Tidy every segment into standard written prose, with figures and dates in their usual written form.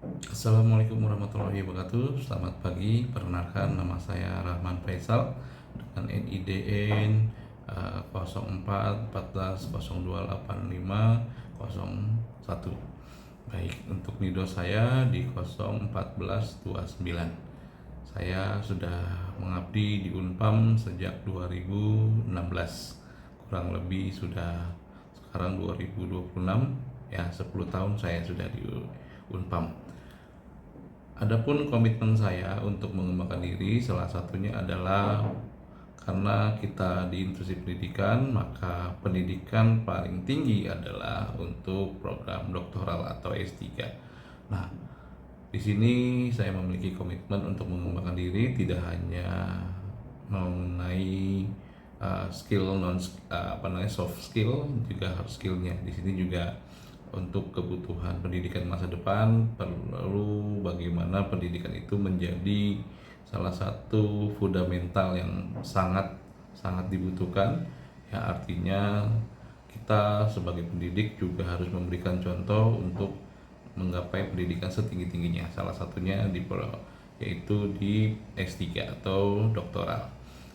Assalamualaikum warahmatullahi wabarakatuh. Selamat pagi. Perkenalkan, nama saya Rahman Faisal dengan NIDN 04 14 02 85 01. Baik, untuk NIDO saya di 01429. Saya sudah mengabdi di Unpam sejak 2016. Kurang lebih sudah sekarang 2026, ya 10 tahun saya sudah di Unpam. Adapun komitmen saya untuk mengembangkan diri, salah satunya adalah karena kita di institusi pendidikan, maka pendidikan paling tinggi adalah untuk program doktoral atau S3. Nah, di sini saya memiliki komitmen untuk mengembangkan diri, tidak hanya mengenai skill soft skill, juga hard skillnya. Di sini juga untuk kebutuhan pendidikan masa depan perlu bagaimana pendidikan itu menjadi salah satu fundamental yang sangat sangat dibutuhkan, ya artinya kita sebagai pendidik juga harus memberikan contoh untuk menggapai pendidikan setinggi-tingginya, salah satunya yaitu di S3 atau doktoral.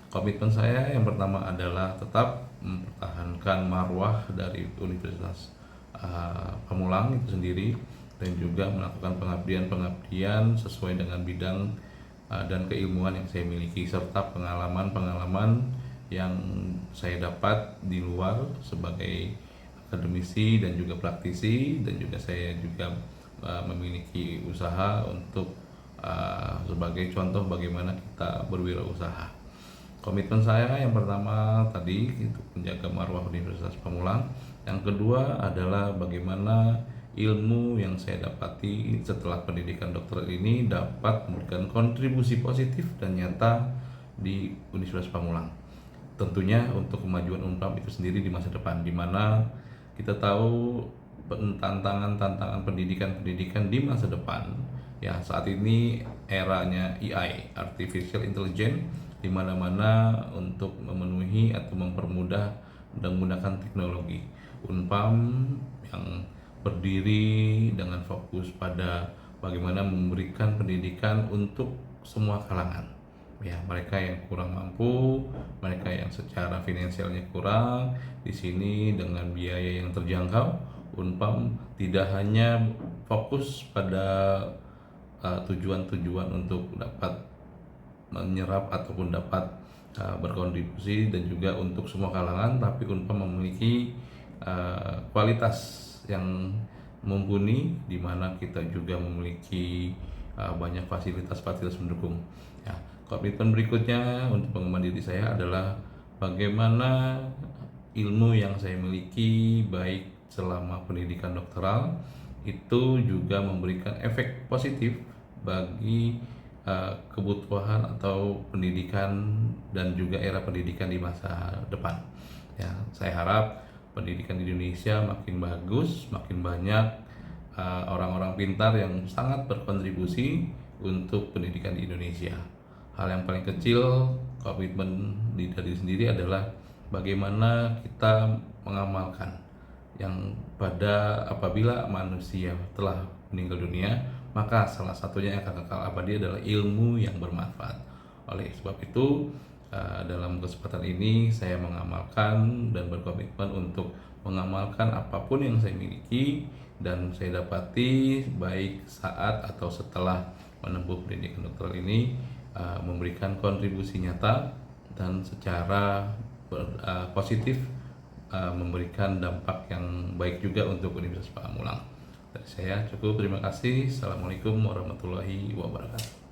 Komitmen saya yang pertama adalah tetap mempertahankan marwah dari Universitas Pamulang itu sendiri, dan juga melakukan pengabdian sesuai dengan bidang dan keilmuan yang saya miliki, serta pengalaman-pengalaman yang saya dapat di luar sebagai akademisi dan juga praktisi, dan juga saya juga memiliki usaha untuk sebagai contoh bagaimana kita berwirausaha. Komitmen saya yang pertama tadi itu menjaga marwah Universitas Pamulang. Yang kedua adalah bagaimana ilmu yang saya dapati setelah pendidikan dokter ini dapat memberikan kontribusi positif dan nyata di Universitas Pamulang. Tentunya untuk kemajuan Unpam itu sendiri di masa depan, di mana kita tahu tantangan pendidikan di masa depan. Ya, saat ini eranya AI, Artificial Intelligence, di mana-mana untuk memenuhi atau mempermudah dan menggunakan teknologi. Unpam yang berdiri dengan fokus pada bagaimana memberikan pendidikan untuk semua kalangan. Ya, mereka yang kurang mampu, mereka yang secara finansialnya kurang, di sini dengan biaya yang terjangkau, Unpam tidak hanya fokus pada tujuan-tujuan untuk dapat menyerap ataupun dapat berkontribusi dan juga untuk semua kalangan, tapi Unpam memiliki kualitas yang mumpuni, di mana kita juga memiliki banyak fasilitas-fasilitas mendukung. Ya, komitmen berikutnya untuk pengembangan diri saya adalah bagaimana ilmu yang saya miliki baik selama pendidikan doktoral itu juga memberikan efek positif bagi kebutuhan atau pendidikan dan juga era pendidikan di masa depan. Ya, saya harap pendidikan di Indonesia makin bagus, makin banyak orang-orang pintar yang sangat berkontribusi untuk pendidikan di Indonesia. Hal yang paling kecil komitmen di diri sendiri adalah bagaimana kita mengamalkan yang apabila manusia telah meninggal dunia, maka salah satunya yang akan kekal abadi adalah ilmu yang bermanfaat. Oleh sebab itu, dalam kesempatan ini saya mengamalkan dan berkomitmen untuk mengamalkan apapun yang saya miliki dan saya dapati baik saat atau setelah menempuh pendidikan dokter ini, memberikan kontribusi nyata dan secara positif, memberikan dampak yang baik juga untuk Universitas Pamulang. Dari saya cukup, terima kasih. Assalamualaikum warahmatullahi wabarakatuh.